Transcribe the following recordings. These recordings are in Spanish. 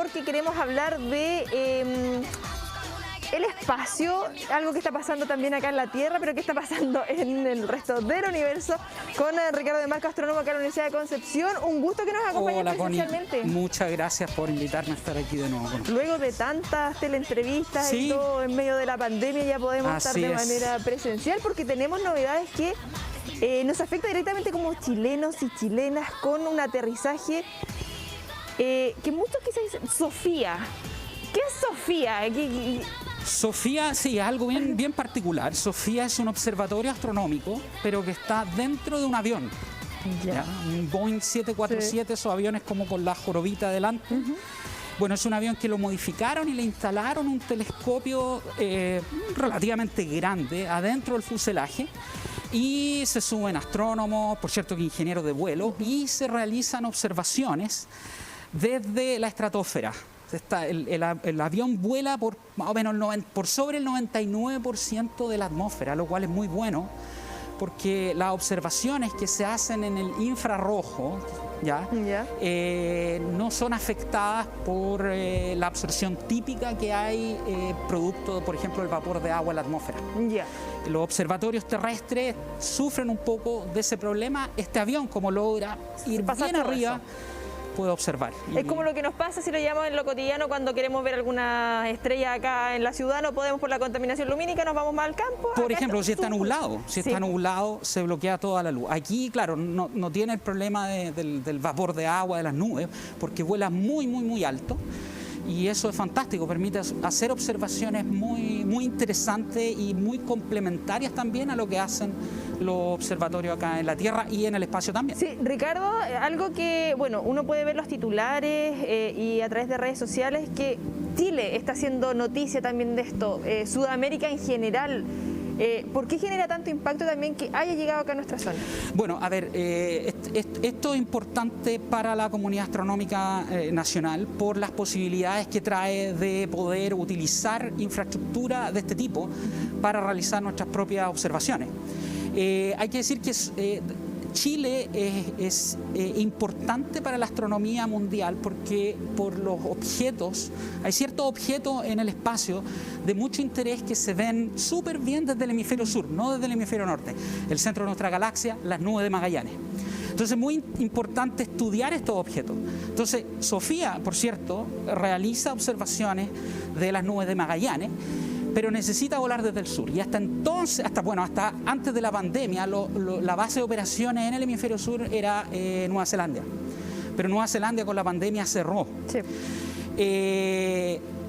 porque queremos hablar de el espacio, algo que está pasando también acá en la Tierra, pero que está pasando en el resto del universo, con Ricardo de Marco, astrónomo acá en la Universidad de Concepción. Un gusto que nos acompañe presencialmente. Connie, muchas gracias por invitarme a estar aquí de nuevo. Luego de tantas teleentrevistas sí, y todo en medio de la pandemia, ya podemos estar de manera presencial, porque tenemos novedades que nos afecta directamente como chilenos y chilenas, con un aterrizaje que muchos quizás dicen, Sofía. ¿Qué es Sofía? Sofía, sí, es algo bien particular. Sofía es un observatorio astronómico, pero que está dentro de un avión. ¿Ya? Un Boeing 747, sí. Esos aviones como con la jorobita adelante. Bueno, es un avión que lo modificaron y le instalaron un telescopio relativamente grande adentro del fuselaje. Y se suben astrónomos, por cierto que ingenieros de vuelo, y se realizan observaciones desde la estratosfera. El avión vuela por más o menos por sobre el 99% de la atmósfera, lo cual es muy bueno, porque las observaciones que se hacen en el infrarrojo no son afectadas por la absorción típica que hay producto, por ejemplo, del vapor de agua en la atmósfera. Los observatorios terrestres sufren un poco de ese problema. Este avión, como logra ir bien arriba, puede observar. Es como lo que nos pasa si lo llamamos en lo cotidiano cuando queremos ver alguna estrella acá en la ciudad, no podemos por la contaminación lumínica, nos vamos más al campo. Por ejemplo, si está nublado, está nublado, se bloquea toda la luz. Aquí, claro, no tiene el problema del vapor de agua de las nubes, porque vuela muy alto. Y eso es fantástico, permite hacer observaciones muy interesantes y muy complementarias también a lo que hacen los observatorios acá en la Tierra y en el espacio también. Sí, Ricardo, algo que, bueno, uno puede ver los titulares y a través de redes sociales, que Chile está haciendo noticia también de esto, Sudamérica en general. ¿Por qué genera tanto impacto también que haya llegado acá a nuestra zona? Bueno, a ver, esto es importante para la comunidad astronómica nacional por las posibilidades que trae de poder utilizar infraestructura de este tipo para realizar nuestras propias observaciones. Hay que decir que Chile es importante para la astronomía mundial porque por los objetos, hay ciertos objetos en el espacio de mucho interés que se ven súper bien desde el hemisferio sur, no desde el hemisferio norte. El centro de nuestra galaxia, las nubes de Magallanes. Entonces es muy importante estudiar estos objetos. Entonces Sofía, por cierto, realiza observaciones de las nubes de Magallanes, pero necesita volar desde el sur. Y hasta entonces, hasta antes de la pandemia, la base de operaciones en el hemisferio sur era Nueva Zelanda. Pero Nueva Zelanda con la pandemia cerró. Sí.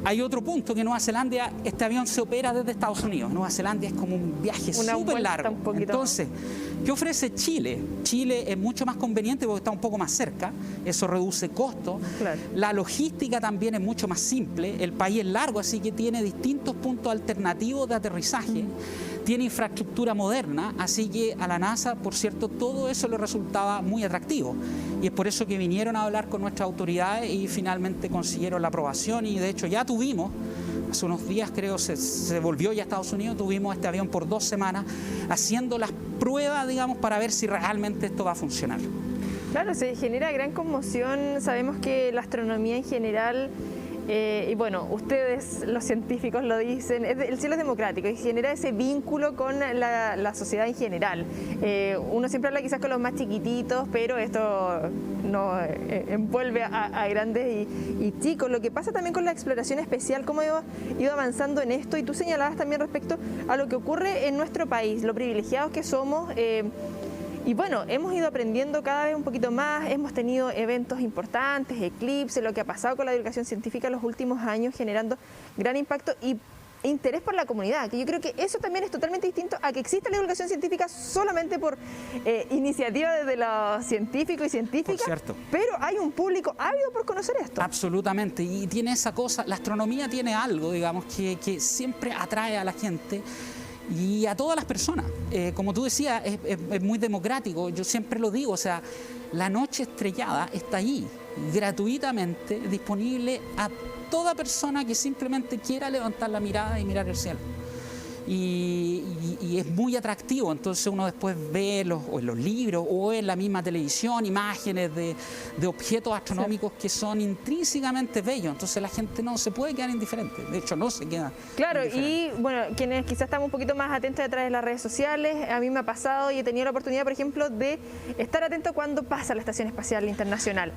Hay otro punto, que Nueva Zelanda, este avión se opera desde Estados Unidos. Nueva Zelanda es como un viaje súper largo. Entonces, ¿qué ofrece Chile? Chile es mucho más conveniente porque está un poco más cerca, eso reduce costos. Claro. La logística también es mucho más simple, el país es largo, así que tiene distintos puntos alternativos de aterrizaje, tiene infraestructura moderna, así que a la NASA, por cierto, todo eso le resultaba muy atractivo. Y es por eso que vinieron a hablar con nuestras autoridades y finalmente consiguieron la aprobación, y de hecho ya tuvimos, hace unos días creo, se volvió ya a Estados Unidos, tuvimos este avión por 2 semanas haciendo las pruebas, digamos, para ver si realmente esto va a funcionar. Claro, se genera gran conmoción, sabemos que la astronomía en general, y bueno, ustedes los científicos lo dicen, el cielo es democrático y genera ese vínculo con la sociedad en general. Uno siempre habla quizás con los más chiquititos, pero esto no envuelve a grandes y chicos. Lo que pasa también con la exploración espacial, cómo ha ido avanzando en esto, y tú señalabas también respecto a lo que ocurre en nuestro país, lo privilegiados que somos. Y bueno, hemos ido aprendiendo cada vez un poquito más, hemos tenido eventos importantes, eclipses, lo que ha pasado con la divulgación científica en los últimos años, generando gran impacto y interés por la comunidad, que yo creo que eso también es totalmente distinto a que exista la divulgación científica solamente por iniciativa desde los científicos y científicas, pero hay un público ávido por conocer esto. Absolutamente, y tiene esa cosa, la astronomía tiene algo, digamos, que siempre atrae a la gente y a todas las personas. Como tú decías, es muy democrático, yo siempre lo digo, o sea, la noche estrellada está ahí, gratuitamente, disponible a toda persona que simplemente quiera levantar la mirada y mirar el cielo. y es muy atractivo. Entonces uno después ve o en los libros o en la misma televisión imágenes de objetos astronómicos que son intrínsecamente bellos. Entonces la gente no se puede quedar indiferente. De hecho, no se queda indiferente. Y bueno, quienes quizás estamos un poquito más atentos a través de las redes sociales, a mí me ha pasado y he tenido la oportunidad, por ejemplo, de estar atento cuando pasa la Estación Espacial Internacional.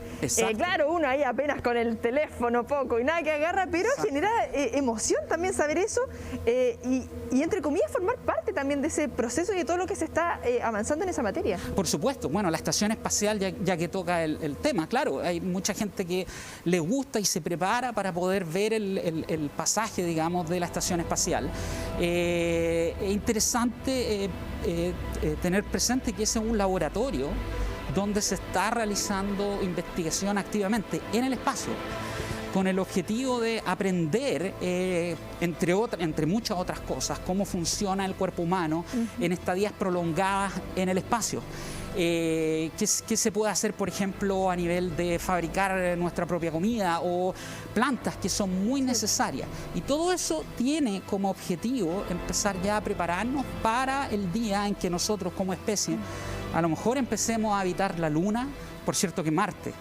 Claro, uno ahí apenas con el teléfono poco y nada que agarra, pero genera emoción también saber eso y entre comillas formar parte también de ese proceso y de todo lo que se está avanzando en esa materia. Por supuesto, bueno, la Estación Espacial, ya que toca el tema, claro, hay mucha gente que le gusta y se prepara para poder ver el pasaje, digamos, de la Estación Espacial. Es interesante tener presente que ese es un laboratorio donde se está realizando investigación activamente en el espacio, con el objetivo de aprender, entre muchas otras cosas, cómo funciona el cuerpo humano en estadías prolongadas en el espacio. ¿Qué se puede hacer, por ejemplo, a nivel de fabricar nuestra propia comida o plantas que son muy necesarias? Y todo eso tiene como objetivo empezar ya a prepararnos para el día en que nosotros como especie a lo mejor empecemos a habitar la Luna, por cierto que Marte.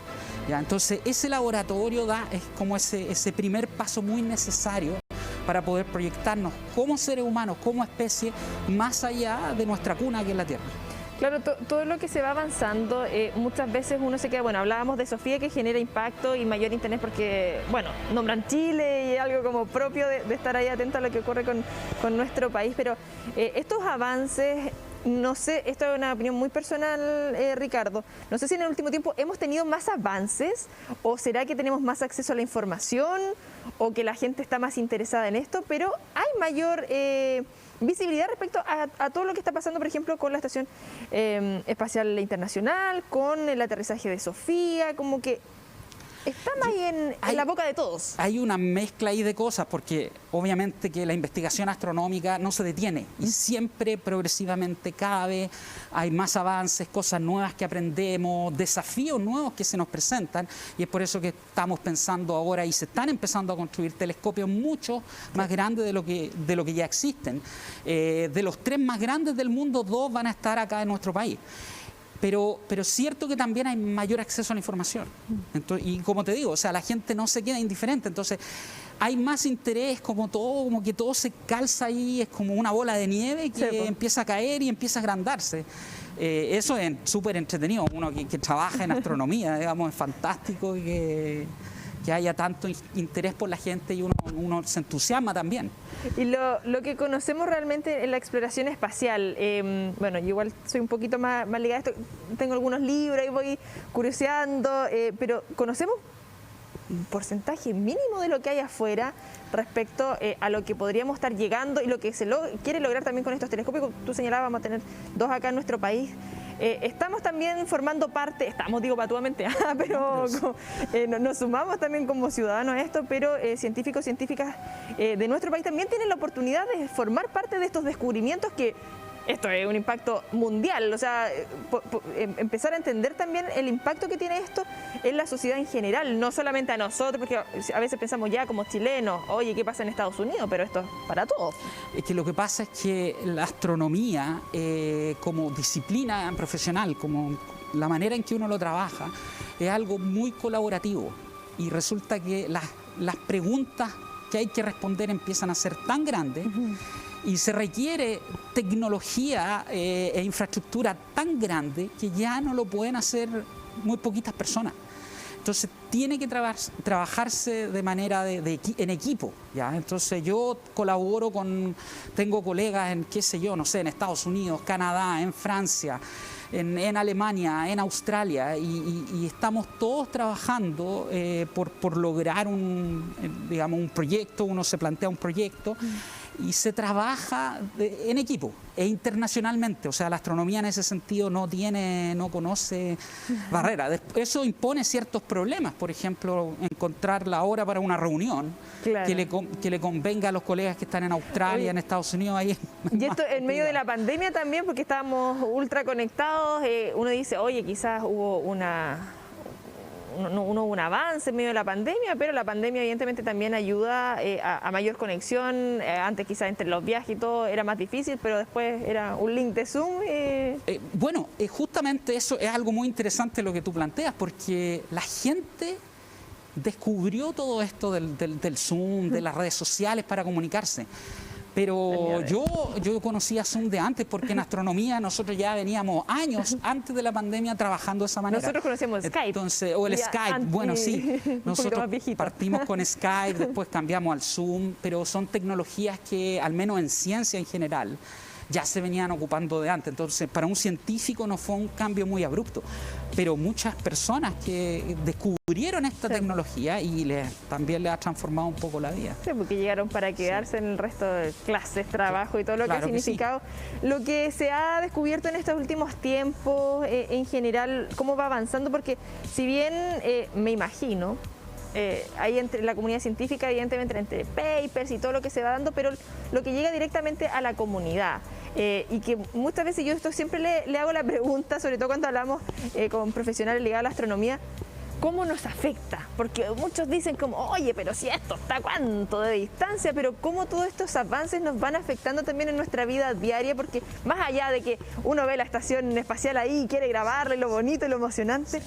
¿Ya? Entonces ese laboratorio es como ese primer paso muy necesario para poder proyectarnos como seres humanos, como especie, más allá de nuestra cuna que es la Tierra. Claro, todo lo que se va avanzando, muchas veces uno se queda, bueno, hablábamos de Sofía que genera impacto y mayor interés porque, bueno, nombran Chile y algo como propio de estar ahí atento a lo que ocurre con nuestro país, pero estos avances, no sé, esto es una opinión muy personal, Ricardo, no sé si en el último tiempo hemos tenido más avances o será que tenemos más acceso a la información o que la gente está más interesada en esto, pero hay mayor visibilidad respecto a todo lo que está pasando, por ejemplo, con la Estación Espacial Internacional, con el aterrizaje de Sofía, como que estamos ahí en la boca de todos. Hay una mezcla ahí de cosas, porque obviamente que la investigación astronómica no se detiene y siempre progresivamente cada vez hay más avances, cosas nuevas que aprendemos, desafíos nuevos que se nos presentan y es por eso que estamos pensando ahora y se están empezando a construir telescopios mucho más grandes de lo que ya existen. De los 3 más grandes del mundo, 2 van a estar acá en nuestro país. Pero es cierto que también hay mayor acceso a la información. Entonces, y como te digo, o sea, la gente no se queda indiferente. Entonces, hay más interés, como que todo se calza ahí, es como una bola de nieve que empieza a caer y empieza a agrandarse. Eso es súper entretenido. Uno que trabaja en astronomía, digamos, es fantástico que haya tanto interés por la gente y uno se entusiasma también. Y lo que conocemos realmente en la exploración espacial, bueno, yo igual soy un poquito más ligada a esto, tengo algunos libros y voy curioseando, pero conocemos un porcentaje mínimo de lo que hay afuera respecto a lo que podríamos estar llegando y lo que se quiere lograr también con estos telescopios. Tú señalabas, vamos a tener 2 acá en nuestro país. Estamos también formando parte, digo patuamente, pero nos sumamos también como ciudadanos a esto, pero científicos, científicas de nuestro país también tienen la oportunidad de formar parte de estos descubrimientos que esto es un impacto mundial, o sea, empezar a entender también el impacto que tiene esto en la sociedad en general, no solamente a nosotros, porque a veces pensamos ya como chilenos, oye, ¿qué pasa en Estados Unidos? Pero esto es para todos. Es que lo que pasa es que la astronomía como disciplina profesional, como la manera en que uno lo trabaja, es algo muy colaborativo y resulta que las preguntas que hay que responder empiezan a ser tan grandes y se requiere tecnología e infraestructura tan grande que ya no lo pueden hacer muy poquitas personas. Entonces tiene que trabajarse de manera en equipo, ¿ya? Entonces yo colaboro tengo colegas en, qué sé yo, no sé, en Estados Unidos, Canadá, en Francia, en Alemania, en Australia, y estamos todos trabajando por lograr un proyecto. Uno se plantea un proyecto y se trabaja en equipo e internacionalmente. O sea, la astronomía en ese sentido no conoce barreras. Eso impone ciertos problemas, por ejemplo, encontrar la hora para una reunión que le convenga a los colegas que están en Australia, en Estados Unidos. Ahí y esto en medio de la pandemia también, porque estábamos ultra conectados, uno dice, oye, quizás hubo una uno hubo un avance en medio de la pandemia, pero la pandemia evidentemente también ayuda a mayor conexión. Antes quizás entre los viajes y todo era más difícil, pero después era un link de Zoom. Bueno, justamente eso es algo muy interesante lo que tú planteas, porque la gente descubrió todo esto del Zoom, de las redes sociales para comunicarse. Pero yo conocía Zoom de antes, porque en astronomía nosotros ya veníamos años antes de la pandemia trabajando de esa manera. Nosotros conocíamos Skype. Entonces, o el Skype, bueno, sí. Nosotros partimos con Skype, después cambiamos al Zoom, pero son tecnologías que, al menos en ciencia en general, ya se venían ocupando de antes. Entonces, para un científico no fue un cambio muy abrupto, pero muchas personas que descubrieron esta tecnología y también les ha transformado un poco la vida. Sí, porque llegaron para quedarse en el resto de clases, trabajo y todo lo que ha significado. Lo que se ha descubierto en estos últimos tiempos, en general, cómo va avanzando, porque si bien me imagino, hay entre la comunidad científica, evidentemente entre papers y todo lo que se va dando, pero lo que llega directamente a la comunidad. Y que muchas veces yo esto siempre le hago la pregunta, sobre todo cuando hablamos con profesionales ligados a la astronomía, ¿cómo nos afecta? Porque muchos dicen como, oye, pero si esto está cuánto de distancia, pero cómo todos estos avances nos van afectando también en nuestra vida diaria, porque más allá de que uno ve la estación espacial ahí y quiere grabarle lo bonito y lo emocionante,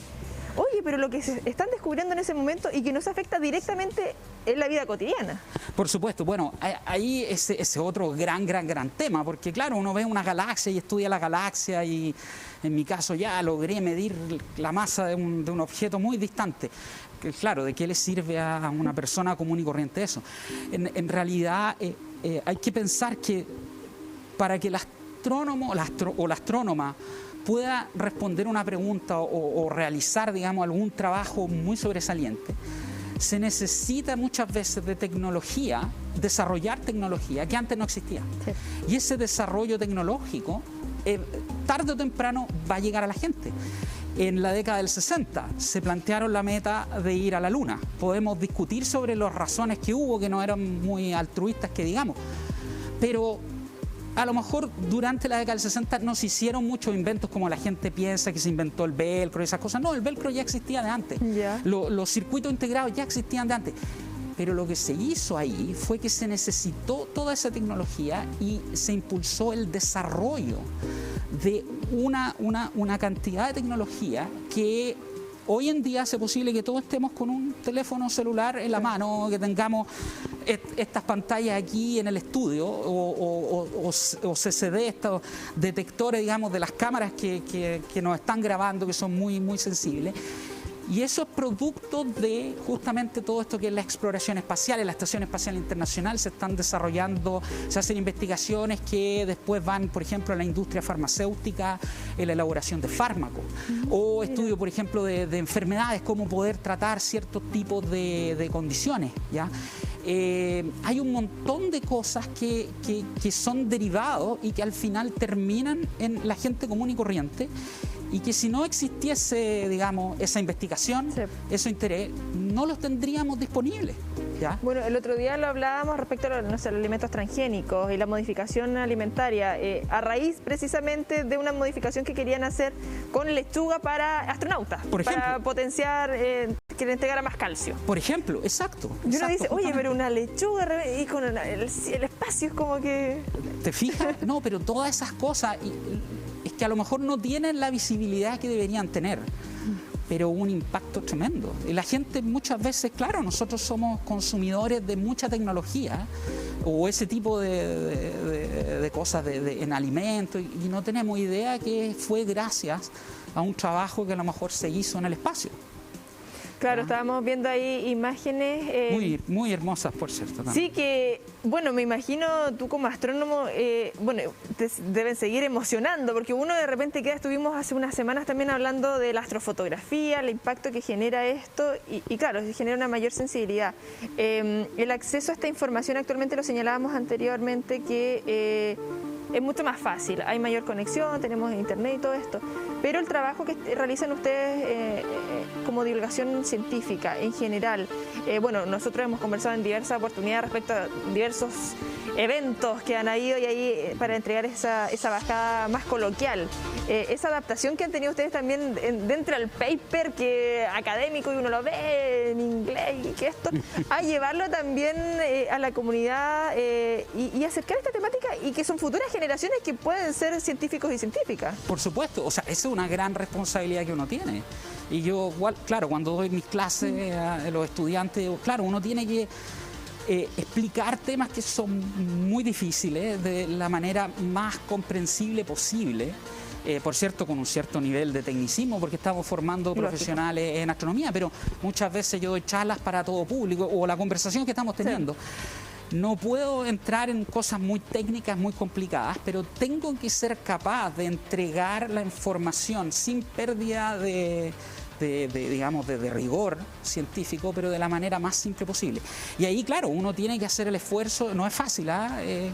oye, pero lo que se están descubriendo en ese momento y que nos afecta directamente en la vida cotidiana. Por supuesto, bueno, ahí ese otro gran tema, porque claro, uno ve una galaxia y estudia la galaxia y en mi caso ya logré medir la masa de un objeto muy distante. Claro, ¿de qué le sirve a una persona común y corriente eso? En realidad hay que pensar que para que el astrónomo o la astrónoma pueda responder una pregunta o realizar, digamos, algún trabajo muy sobresaliente, se necesita muchas veces de tecnología, desarrollar tecnología que antes no existía. Sí. Y ese desarrollo tecnológico, tarde o temprano, va a llegar a la gente. En la década del 60 se plantearon la meta de ir a la Luna. Podemos discutir sobre las razones que hubo, que no eran muy altruistas, que digamos, pero a lo mejor durante la década del 60 no se hicieron muchos inventos como la gente piensa, que se inventó el velcro y esas cosas. No, el velcro ya existía de antes. Yeah. Los circuitos integrados ya existían de antes. Pero lo que se hizo ahí fue que se necesitó toda esa tecnología y se impulsó el desarrollo de una cantidad de tecnología que hoy en día hace posible que todos estemos con un teléfono celular en la mano, que tengamos estas pantallas aquí en el estudio o CCD, estos detectores, digamos, de las cámaras que nos están grabando, que son muy, muy sensibles. Y eso es producto de justamente todo esto que es la exploración espacial. En la Estación Espacial Internacional se están desarrollando, se hacen investigaciones que después van, por ejemplo, a la industria farmacéutica, en la elaboración de fármacos, o estudio, por ejemplo, de enfermedades, cómo poder tratar ciertos tipos de condiciones, ¿ya? Hay un montón de cosas que son derivados y que al final terminan en la gente común y corriente, y que si no existiese, digamos, esa investigación, ese interés, no los tendríamos disponibles, ¿ya? Bueno, el otro día lo hablábamos respecto a los alimentos transgénicos y la modificación alimentaria, a raíz precisamente de una modificación que querían hacer con lechuga para astronautas, por ejemplo, para potenciar, que le entregara más calcio. Por ejemplo, exacto. Y uno dice, oye, pero una lechuga y con el espacio es como que... ¿Te fijas? No, pero todas esas cosas... es que a lo mejor no tienen la visibilidad que deberían tener, pero un impacto tremendo. Y la gente muchas veces, claro, nosotros somos consumidores de mucha tecnología o ese tipo de cosas en alimentos y no tenemos idea que fue gracias a un trabajo que a lo mejor se hizo en el espacio. Claro, estábamos viendo ahí imágenes... muy, muy hermosas, por cierto. También. Sí, que, bueno, me imagino tú como astrónomo, bueno, te deben seguir emocionando, porque uno de repente estuvimos hace unas semanas también hablando de la astrofotografía, el impacto que genera esto, y claro, genera una mayor sensibilidad. El acceso a esta información actualmente, lo señalábamos anteriormente, que... es mucho más fácil, hay mayor conexión, tenemos internet y todo esto, pero el trabajo que realizan ustedes como divulgación científica en general, bueno, nosotros hemos conversado en diversas oportunidades respecto a diversos eventos que han ido y ahí para entregar esa bajada más coloquial. Esa adaptación que han tenido ustedes también dentro del paper que académico y uno lo ve en inglés y que esto, a llevarlo también a la comunidad y acercar esta temática y que son futuras generaciones que pueden ser científicos y científicas. Por supuesto, o sea, esa es una gran responsabilidad que uno tiene. Y yo, claro, cuando doy mis clases a los estudiantes, claro, uno tiene que explicar temas que son muy difíciles de la manera más comprensible posible. Por cierto, con un cierto nivel de tecnicismo, porque estamos formando profesionales en astronomía, pero muchas veces yo doy charlas para todo público, o la conversación que estamos teniendo. Sí. No puedo entrar en cosas muy técnicas, muy complicadas, pero tengo que ser capaz de entregar la información sin pérdida digamos, de rigor científico, pero de la manera más simple posible. Y ahí, claro, uno tiene que hacer el esfuerzo, no es fácil, ¿eh?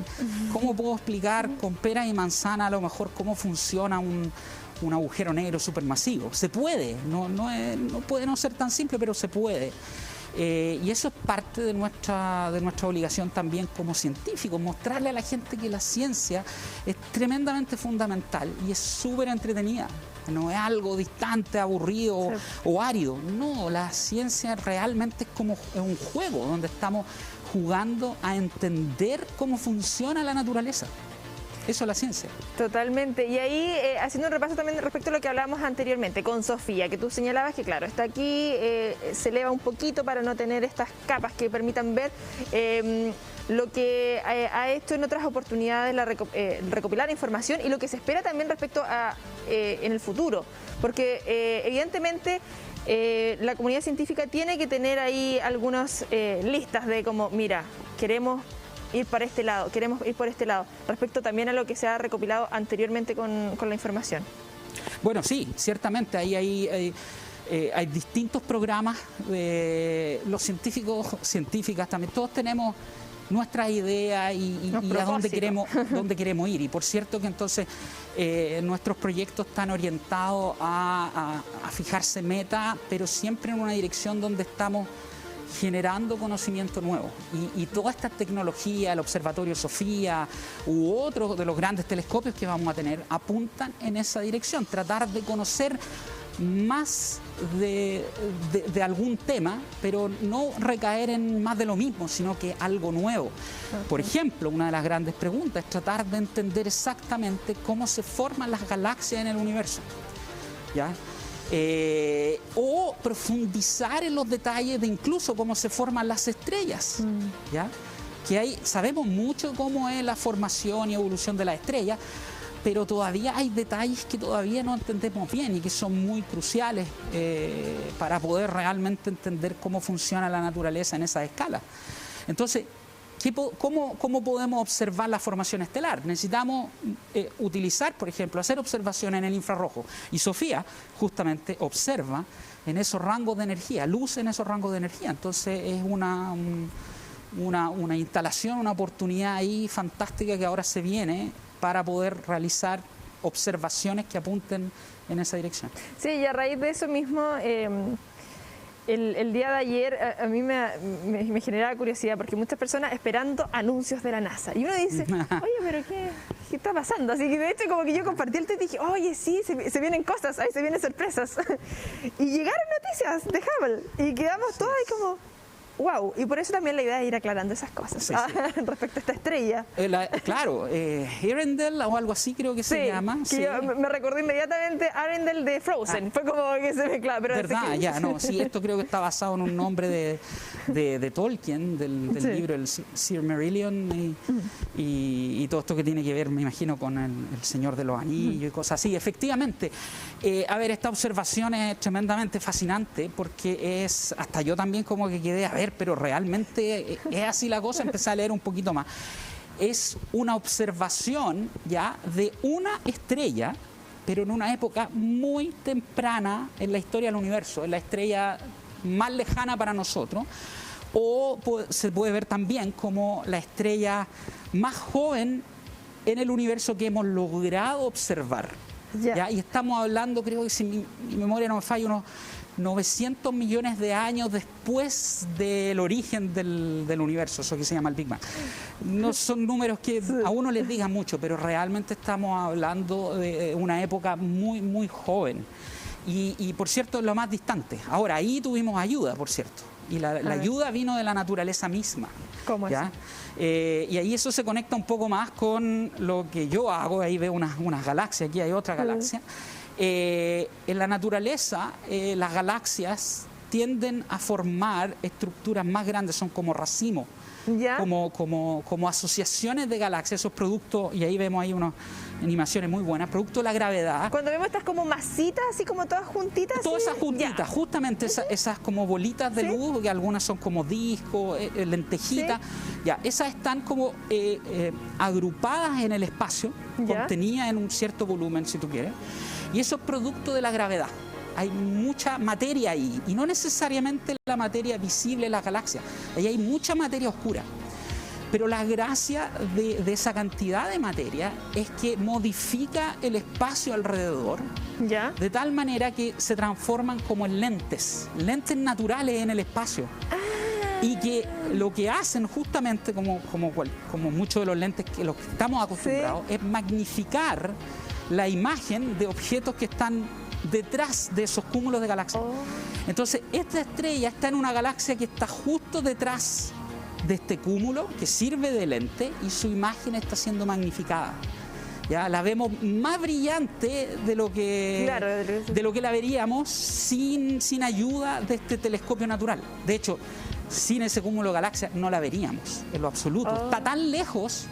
¿Cómo puedo explicar con peras y manzana a lo mejor cómo funciona un agujero negro supermasivo? Se puede, no puede no ser tan simple, pero se puede. Y eso es parte de nuestra obligación también como científicos, mostrarle a la gente que la ciencia es tremendamente fundamental y es súper entretenida. No es algo distante, aburrido o árido. No, la ciencia realmente es un juego donde estamos jugando a entender cómo funciona la naturaleza. Eso es la ciencia. Totalmente. Y ahí, haciendo un repaso también respecto a lo que hablábamos anteriormente con Sofía, que tú señalabas que, claro, está aquí, se eleva un poquito para no tener estas capas que permitan ver lo que ha hecho en otras oportunidades, recopilar información y lo que se espera también respecto a en el futuro. Porque, evidentemente, la comunidad científica tiene que tener ahí algunas listas de como, mira, queremos ir para este lado, queremos ir por este lado, respecto también a lo que se ha recopilado anteriormente con la información. Bueno, sí, ciertamente, hay distintos programas, los científicas también, todos tenemos nuestras ideas y a dónde queremos ir. Y por cierto que entonces nuestros proyectos están orientados a fijarse metas, pero siempre en una dirección donde estamos generando conocimiento nuevo. Y toda esta tecnología, el Observatorio Sofía u otros de los grandes telescopios que vamos a tener, apuntan en esa dirección, tratar de conocer más de algún tema, pero no recaer en más de lo mismo, sino que algo nuevo. Por ejemplo, una de las grandes preguntas es tratar de entender exactamente cómo se forman las galaxias en el universo, ¿ya? O profundizar en los detalles de incluso cómo se forman las estrellas, ¿ya? Que sabemos mucho cómo es la formación y evolución de las estrellas, pero todavía hay detalles que todavía no entendemos bien y que son muy cruciales para poder realmente entender cómo funciona la naturaleza en esa escala. Entonces, ¿cómo podemos observar la formación estelar? Necesitamos utilizar, por ejemplo, hacer observaciones en el infrarrojo. Y Sofía justamente observa en esos rangos de energía, luz en esos rangos de energía. Entonces es una instalación, una oportunidad ahí fantástica que ahora se viene para poder realizar observaciones que apunten en esa dirección. Sí, y a raíz de eso mismo, el día de ayer a mí me generaba curiosidad porque muchas personas esperando anuncios de la NASA. Y uno dice, oye, pero ¿qué está pasando? Así que de hecho como que yo compartí el tweet y dije, oye, sí, se vienen cosas, ahí se vienen sorpresas. Y llegaron noticias de Hubble y quedamos todos ahí como... Wow, y por eso también la idea es ir aclarando esas cosas respecto a esta estrella. Claro, Arendelle o algo así creo que se llama. Que yo me recordé inmediatamente Arendelle de Frozen, fue como que se mezcla. ¿Verdad? Ya, no, sí, esto creo que está basado en un nombre de Tolkien, del libro El Silmarillion y todo esto que tiene que ver, me imagino, con el Señor de los Anillos y cosas así. Efectivamente, esta observación es tremendamente fascinante porque hasta yo también como que quedé a ver, pero realmente es así la cosa, empecé a leer un poquito más. Es una observación ya de una estrella, pero en una época muy temprana en la historia del universo, en la estrella más lejana para nosotros, o se puede ver también como la estrella más joven en el universo que hemos logrado observar. ¿ya? Y estamos hablando, creo que si mi memoria no me falla, unos 900 millones de años después del origen del universo, eso que se llama el Big Bang. No son números que a uno les digan mucho, pero realmente estamos hablando de una época muy, muy joven. Y por cierto, lo más distante. Ahora, ahí tuvimos ayuda, por cierto. Y la ayuda vino de la naturaleza misma. ¿Cómo es? Y ahí eso se conecta un poco más con lo que yo hago. Ahí veo unas galaxias, aquí hay otra galaxia. En la naturaleza, las galaxias tienden a formar estructuras más grandes, son como racimos, como asociaciones de galaxias, esos productos, y ahí vemos ahí unas animaciones muy buenas, producto de la gravedad. Cuando vemos estas como masitas, así como todas juntitas. Todas esas juntitas, justamente esas como bolitas de luz, que algunas son como discos, lentejitas, esas están como agrupadas en el espacio, contenidas en un cierto volumen, si tú quieres. Y eso es producto de la gravedad. Hay mucha materia ahí, y no necesariamente la materia visible en las galaxias. Ahí hay mucha materia oscura. Pero la gracia de esa cantidad de materia es que modifica el espacio alrededor, de tal manera que se transforman como en lentes naturales en el espacio. Y que lo que hacen justamente, como muchos de los lentes que los que estamos acostumbrados, es magnificar la imagen de objetos que están detrás de esos cúmulos de galaxias. Entonces, esta estrella está en una galaxia que está justo detrás de este cúmulo, que sirve de lente, y su imagen está siendo magnificada. ¿Ya? La vemos más brillante de lo que la veríamos sin ayuda de este telescopio natural. De hecho, sin ese cúmulo de galaxias no la veríamos en lo absoluto. Está tan lejos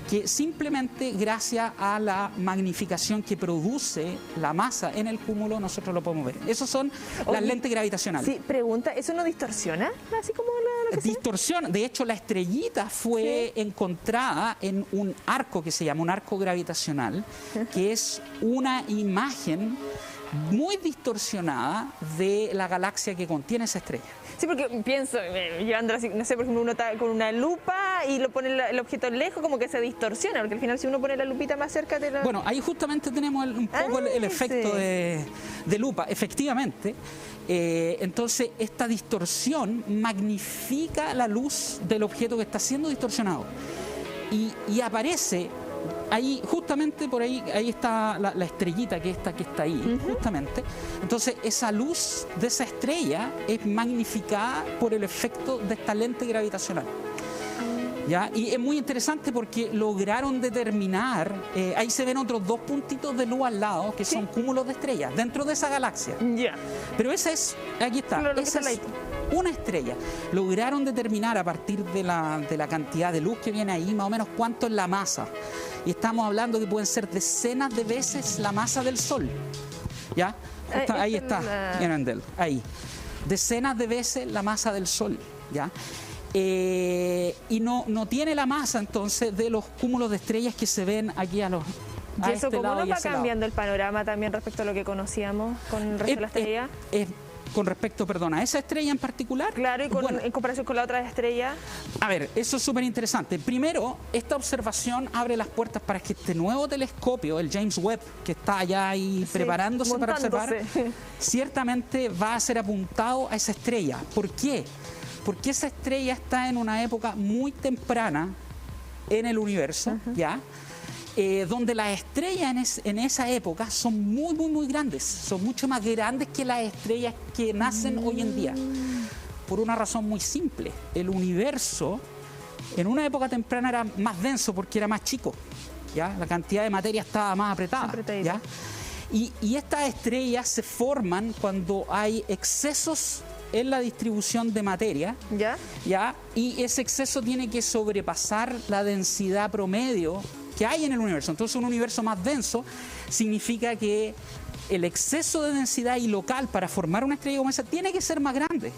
que simplemente gracias a la magnificación que produce la masa en el cúmulo nosotros lo podemos ver. Esos son las lentes gravitacionales. Sí, pregunta, ¿eso no distorsiona? Así como lo que distorsiona. De hecho, la estrellita fue encontrada en un arco que se llama un arco gravitacional, que es una imagen muy distorsionada de la galaxia que contiene esa estrella. Sí, porque pienso, llevándolo así, no sé, por ejemplo, uno está con una lupa y lo pone el objeto lejos, como que se distorsiona, porque al final si uno pone la lupita más cerca de la... Bueno, ahí justamente tenemos un poco el efecto de lupa, efectivamente. Entonces, esta distorsión magnifica la luz del objeto que está siendo distorsionado. Y aparece... Ahí, justamente por ahí está la estrellita que está ahí, justamente. Entonces, esa luz de esa estrella es magnificada por el efecto de esta lente gravitacional. ¿Ya? Y es muy interesante porque lograron determinar, ahí se ven otros dos puntitos de luz al lado, que son cúmulos de estrellas, dentro de esa galaxia. Pero esa es, aquí está, esa es una estrella. Lograron determinar a partir de la cantidad de luz que viene ahí, más o menos cuánto es la masa. Y estamos hablando que pueden ser decenas de veces la masa del Sol. ¿Ya? Ahí está, ahí. Decenas de veces la masa del Sol. ¿Ya? Y no tiene la masa entonces de los cúmulos de estrellas que se ven aquí a eso cómo nos va cambiando el panorama también respecto a lo que conocíamos con el resto de la estrella. Con respecto, a esa estrella en particular. Claro, y en comparación con la otra estrella. A ver, eso es súper interesante. Primero, esta observación abre las puertas para que este nuevo telescopio, el James Webb, que está allá ahí preparándose para observar, ciertamente va a ser apuntado a esa estrella. ¿Por qué? Porque esa estrella está en una época muy temprana en el universo, ¿ya? Donde las estrellas en esa época son muy, muy, muy grandes. Son mucho más grandes que las estrellas que nacen hoy en día. Por una razón muy simple. El universo en una época temprana era más denso porque era más chico. ¿Ya? La cantidad de materia estaba más apretada. ¿Ya? Y estas estrellas se forman cuando hay excesos en la distribución de materia, ¿ya? Y ese exceso tiene que sobrepasar la densidad promedio que hay en el universo. Entonces, un universo más denso significa que el exceso de densidad y local para formar una estrella como esa tiene que ser más grande.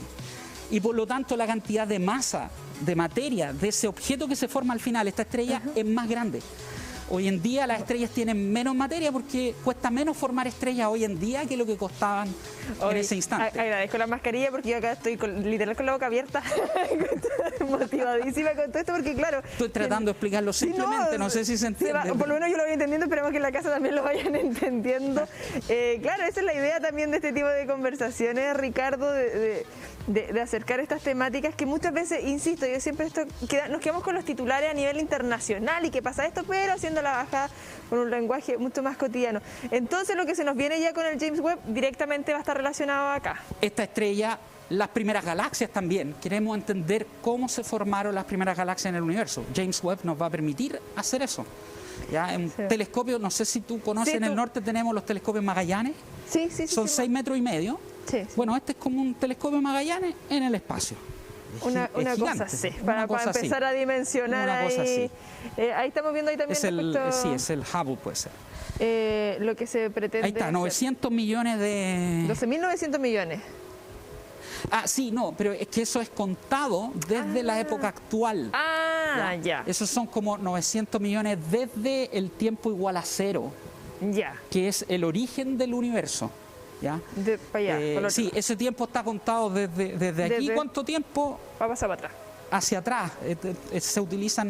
Y por lo tanto, la cantidad de masa, de materia, de ese objeto que se forma al final, esta estrella, es más grande. Hoy en día las estrellas tienen menos materia porque cuesta menos formar estrellas hoy en día que lo que costaban en ese instante. Agradezco la mascarilla porque yo acá estoy literal con la boca abierta. motivadísima con todo esto porque claro... Estoy tratando de explicarlo simplemente, no sé si se entiende. Por lo menos yo lo voy entendiendo, esperamos que en la casa también lo vayan entendiendo. Claro, esa es la idea también de este tipo de conversaciones, Ricardo, de acercar estas temáticas que muchas veces, insisto, yo siempre nos quedamos con los titulares a nivel internacional y que pasa esto, pero haciendo la bajada con un lenguaje mucho más cotidiano. Entonces lo que se nos viene ya con el James Webb directamente va a estar relacionado acá. Esta estrella, las primeras galaxias también, queremos entender cómo se formaron las primeras galaxias en el universo. James Webb nos va a permitir hacer eso. Ya, en un telescopio, no sé si tú conoces, en el norte tenemos los telescopios Magallanes. Sí. Son 6,5 metros. Sí. Bueno, este es como un telescopio Magallanes en el espacio. Una cosa así, para empezar a dimensionar ahí. Ahí estamos viendo ahí también sí, es el Hubble, puede ser. Lo que se pretende. Ahí está, 900 millones de... 12.900 millones. Ah, sí, no, pero es que eso es contado desde la época actual. Ya. Esos son como 900 millones desde el tiempo igual a cero. Ya. Que es el origen del universo. ¿Ya? Para allá, sí, ese tiempo está contado desde aquí. ¿Cuánto tiempo? Va a pasar para atrás. Hacia atrás. Se utiliza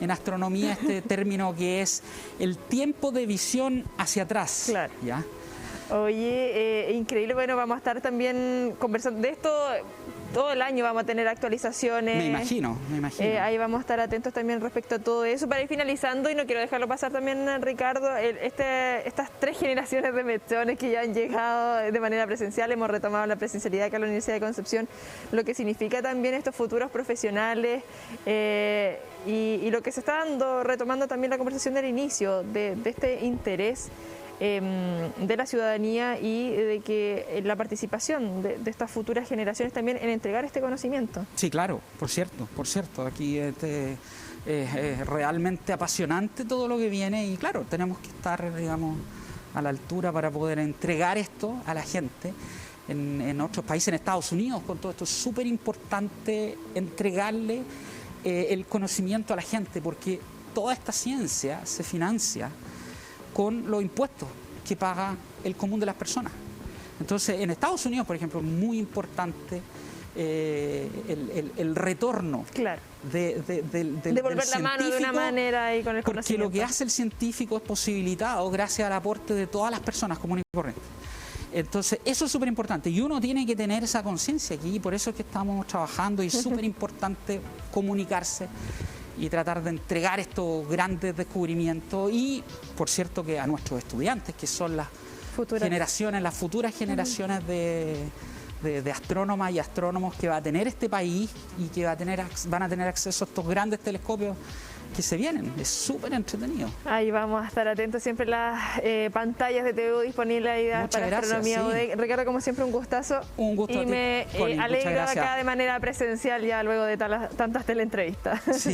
en astronomía este término que es el tiempo de visión hacia atrás. Claro. ¿Ya? Oye, increíble. Bueno, vamos a estar también conversando de esto. Todo el año vamos a tener actualizaciones. Me imagino. Ahí vamos a estar atentos también respecto a todo eso. Para ir finalizando, y no quiero dejarlo pasar también, Ricardo, estas 3 generaciones de mechones que ya han llegado de manera presencial, hemos retomado la presencialidad acá en la Universidad de Concepción, lo que significa también estos futuros profesionales y lo que se está retomando también la conversación del inicio de este interés de la ciudadanía y de que la participación de estas futuras generaciones también en entregar este conocimiento. Sí, claro, por cierto, aquí es realmente apasionante todo lo que viene y claro, tenemos que estar, digamos, a la altura para poder entregar esto a la gente. En otros países, en Estados Unidos, con todo esto es súper importante entregarle el conocimiento a la gente porque toda esta ciencia se financia con los impuestos que paga el común de las personas. Entonces, en Estados Unidos, por ejemplo, es muy importante el retorno del devolver la mano de una manera y con el conocimiento. Porque lo que hace el científico es posibilitado gracias al aporte de todas las personas comunes y corrientes. Entonces, eso es súper importante y uno tiene que tener esa conciencia aquí y por eso es que estamos trabajando y es súper importante comunicarse y tratar de entregar estos grandes descubrimientos y, por cierto, que a nuestros estudiantes, que son las futuras generaciones de astrónomas y astrónomos que va a tener este país y que van a tener acceso a estos grandes telescopios que se vienen. Es súper entretenido. Ahí vamos a estar atentos siempre las pantallas de TVO disponibles ahí para Astronomía UDEC. Ricardo, como siempre, un gustazo. Un gusto. Y me alegro acá de manera presencial ya luego de tantas teleentrevistas. Sí.